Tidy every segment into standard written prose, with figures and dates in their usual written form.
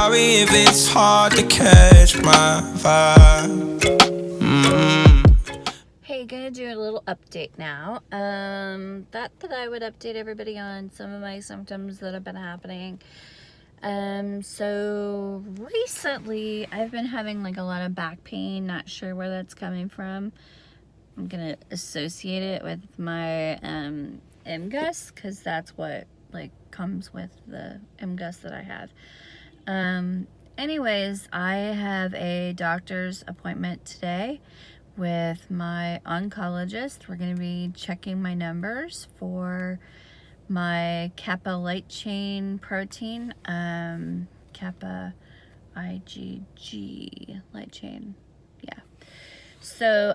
sorry if it's hard to catch my vibe. Hey, gonna do a little update now. That I would update everybody on some of my symptoms that have been happening. So recently I've been having like a lot of back pain, not sure where that's coming from. I'm gonna associate it with my MGUS, because that's what like comes with the MGUS that I have. Anyways, I have a doctor's appointment today with my oncologist. We're going to be checking my numbers for my kappa light chain protein, kappa IgG light chain. Yeah. So,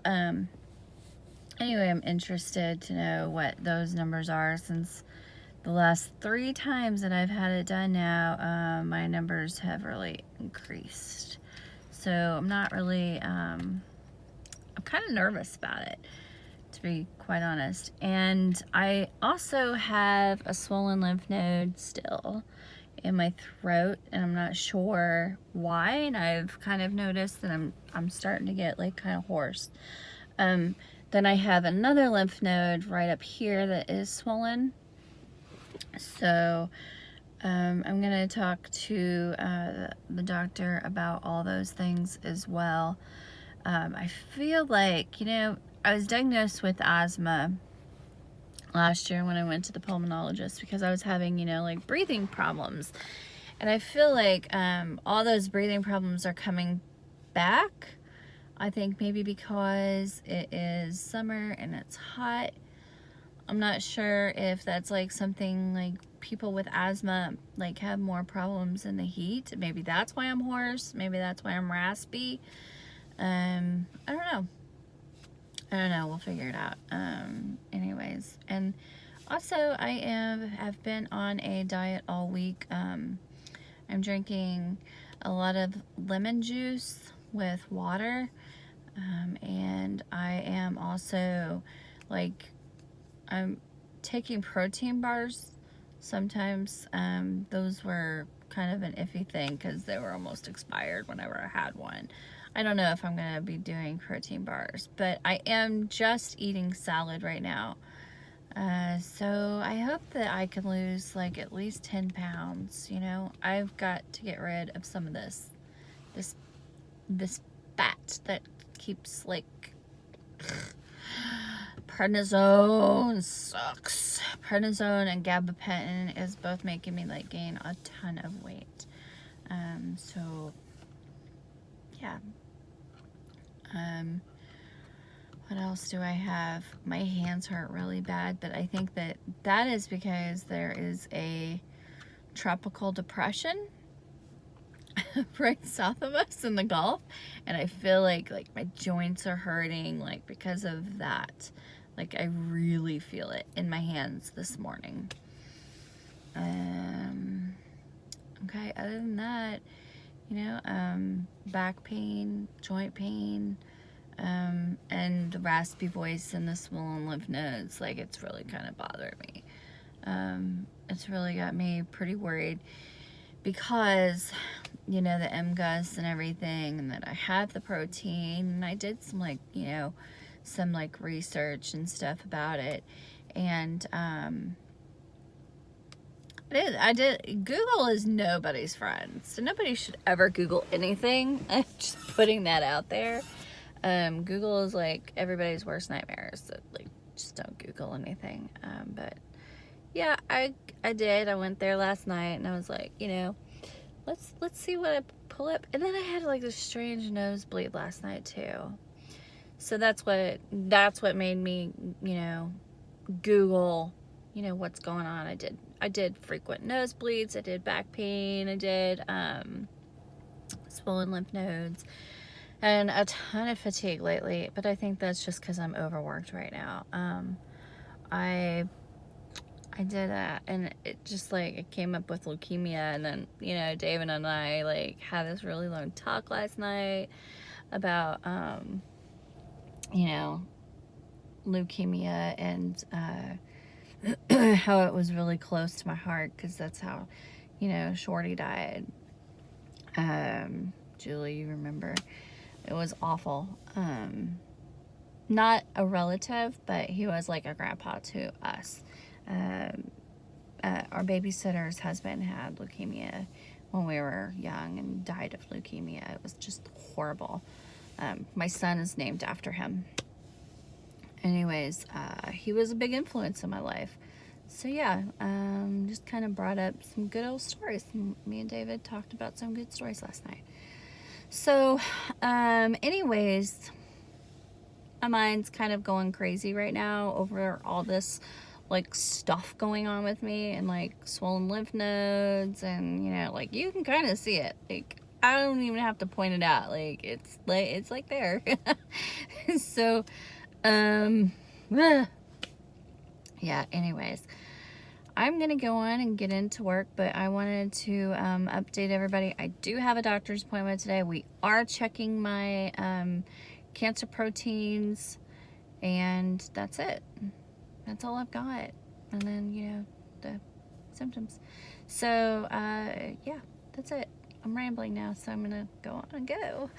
anyway, I'm interested to know what those numbers are, since the last 3 times that I've had it done now, my numbers have really increased. So I'm not really, I'm kind of nervous about it, to be quite honest. And I also have a swollen lymph node still in my throat, and I'm not sure why. And I've kind of noticed that I'm starting to get like kind of hoarse. Then I have another lymph node right up here that is swollen. So I'm going to talk to the doctor about all those things as well. I feel like, I was diagnosed with asthma last year when I went to the pulmonologist, because I was having, like breathing problems. And I feel like all those breathing problems are coming back. I think maybe because it is summer and it's hot. I'm not sure if that's like something like people with asthma like have more problems in the heat. Maybe that's why I'm hoarse. Maybe that's why I'm raspy. I don't know. We'll figure it out. Anyways, and also I have been on a diet all week. I'm drinking a lot of lemon juice with water, and I am also like, I'm taking protein bars sometimes. Those were kind of an iffy thing because they were almost expired whenever I had one. I don't know if I'm going to be doing protein bars, but I am just eating salad right now. So I hope that I can lose like at least 10 pounds. I've got to get rid of some of this fat that keeps like, prednisone sucks. Prednisone and gabapentin is both making me like gain a ton of weight. So yeah. What else do I have? My hands hurt really bad, but I think that is because there is a tropical depression right south of us in the Gulf, and I feel like my joints are hurting like because of that. Like I really feel it in my hands this morning. Okay, other than that, back pain, joint pain, and the raspy voice and the swollen lymph nodes, like it's really kind of bothering me. It's really got me pretty worried because, the MGUS and everything, and that I have the protein, and I did some some research and stuff about it, and I did. Google is nobody's friend, so nobody should ever Google anything. I'm just putting that out there. Google is like everybody's worst nightmare, so like just don't Google anything. But yeah, I did. I went there last night, and I was like, let's see what I pull up. And then I had like this strange nosebleed last night too. So that's what made me, Google, what's going on. I did frequent nosebleeds. I did back pain. I did swollen lymph nodes, and a ton of fatigue lately. But I think that's just because I'm overworked right now. I did that, and it just like it came up with leukemia, and then David and I like had this really long talk last night about leukemia and how it was really close to my heart, because that's how Shorty died. Julie, you remember. It was awful. Not a relative, but he was like a grandpa to us. Our babysitter's husband had leukemia when we were young and died of leukemia. It was just horrible. My son is named after him. Anyways, he was a big influence in my life. So yeah, just kind of brought up some good old stories. Me and David talked about some good stories last night. So, anyways, my mind's kind of going crazy right now over all this like stuff going on with me and like swollen lymph nodes, and you know, like you can kind of see it. Like I don't even have to point it out. Like it's like there. So, yeah. Anyways, I'm gonna go on and get into work, but I wanted to update everybody. I do have a doctor's appointment today. We are checking my cancer proteins, and that's it. That's all I've got. And then, you know, the symptoms. So, yeah, that's it. I'm rambling now, so I'm gonna go on and go.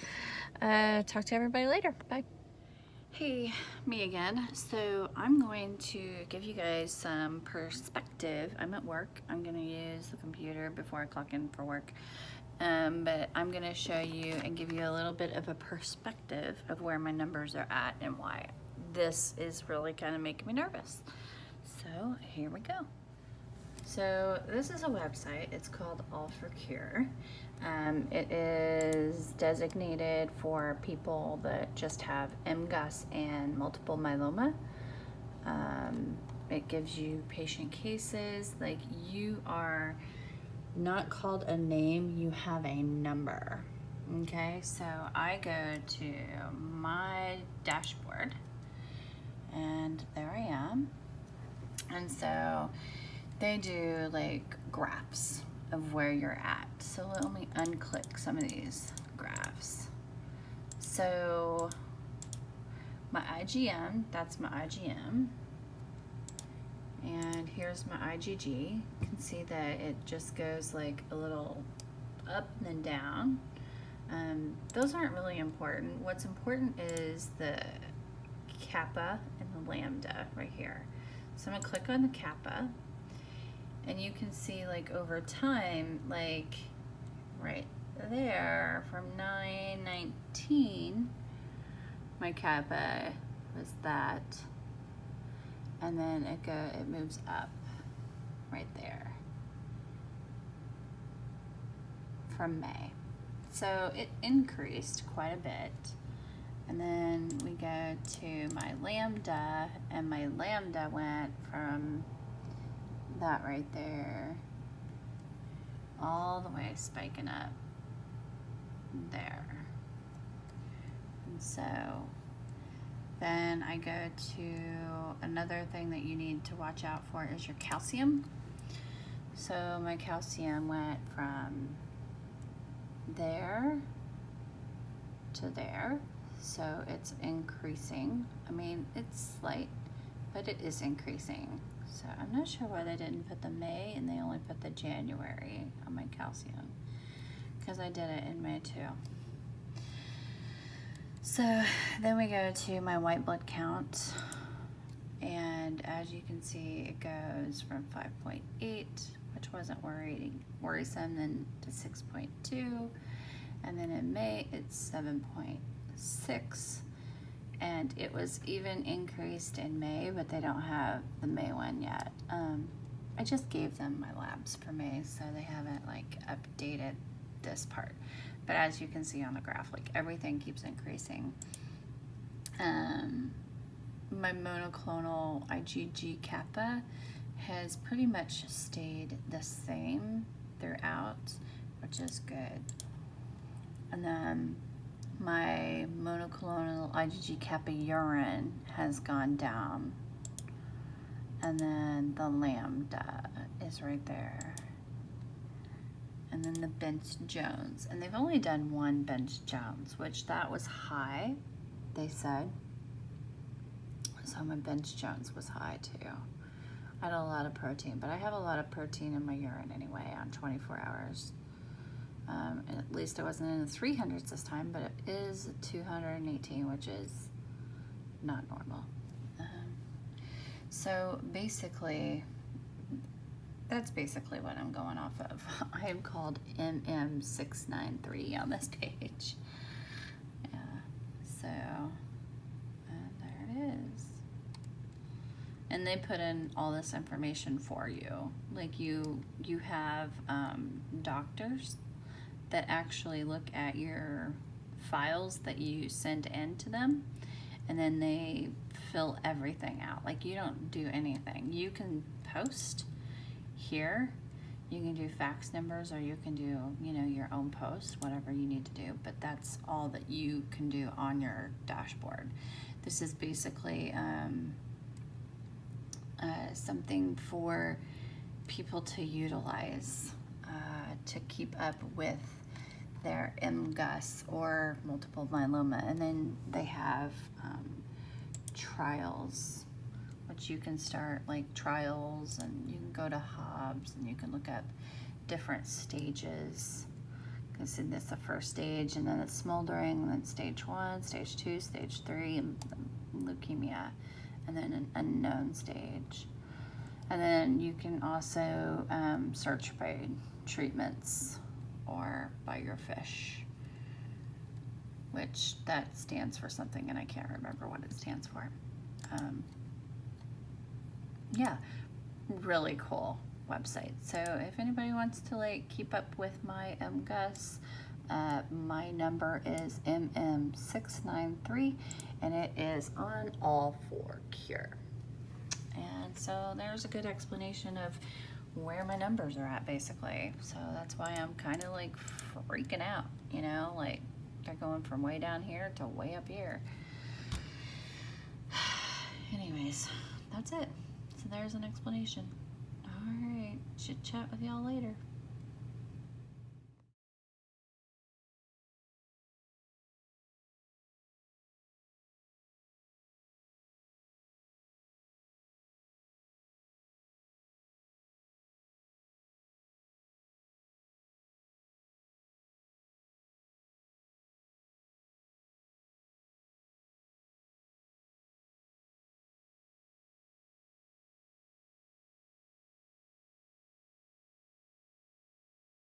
Talk to everybody later. Bye. Hey, me again. So I'm going to give you guys some perspective. I'm at work. I'm going to use the computer before I clock in for work. But I'm going to show you and give you a little bit of a perspective of where my numbers are at and why this is really kind of making me nervous. So here we go. So this is a website. It's called All for Cure. It is designated for people that just have MGUS and multiple myeloma. It gives you patient cases. Like, you are not called a name, you have a number. Okay, so I go to my dashboard and there I am. And so they do like graphs of where you're at. So let me unclick some of these graphs. So my IgM, that's my IgM. And here's my IgG. You can see that it just goes like a little up and then down. Those aren't really important. What's important is the kappa and the lambda right here. So I'm gonna click on the kappa, and you can see like over time, like right there from 919, my kappa was that, and then it moves up right there from May. So it increased quite a bit. And then we go to my lambda, and my lambda went from that right there all the way spiking up there. And so then I go to another thing that you need to watch out for is your calcium. So my calcium went from there to there. So it's increasing. I mean, it's slight, but it is increasing. So I'm not sure why they didn't put the May and they only put the January on my calcium, because I did it in May too. So then we go to my white blood count, and as you can see, it goes from 5.8, which wasn't worrisome, then to 6.2, and then in May it's 7.6, and it was even increased in May, but they don't have the May one yet. I just gave them my labs for May, so they haven't like updated this part. But as you can see on the graph, like everything keeps increasing. My monoclonal IgG kappa has pretty much stayed the same throughout, which is good. And then my monoclonal IgG kappa urine has gone down. And then the lambda is right there. And then the Bench Jones. And they've only done one Bench Jones, which that was high, they said. So my Bench Jones was high too. I had a lot of protein, but I have a lot of protein in my urine anyway on 24 hours. At least it wasn't in the 300s this time, but it is 218, which is not normal. So basically, that's basically what I'm going off of. I am called MM693 on this page. Yeah, so, and there it is. And they put in all this information for you. Like you have doctors that actually look at your files that you send in to them, and then they fill everything out. Like you don't do anything. You can post here, you can do fax numbers, or you can do, you know, your own post, whatever you need to do, but that's all that you can do on your dashboard. This is basically something for people to utilize to keep up with their MGUS or multiple myeloma. And then they have trials, which you can start, like trials, and you can go to Hobbs and you can look up different stages. Because in this the first stage, and then it's smoldering, and then stage 1, stage 2, stage 3, and leukemia, and then an unknown stage. And then you can also search by treatments or by your fish, which that stands for something, and I can't remember what it stands for. Yeah, really cool website. So if anybody wants to like keep up with my MGUS, my number is MM693, and it is on all 4 cure. And so there's a good explanation of where my numbers are at, basically. So that's why I'm kind of like freaking out, you know, like they're going from way down here to way up here. Anyways, that's it. So there's an explanation. All right, chit chat with y'all later.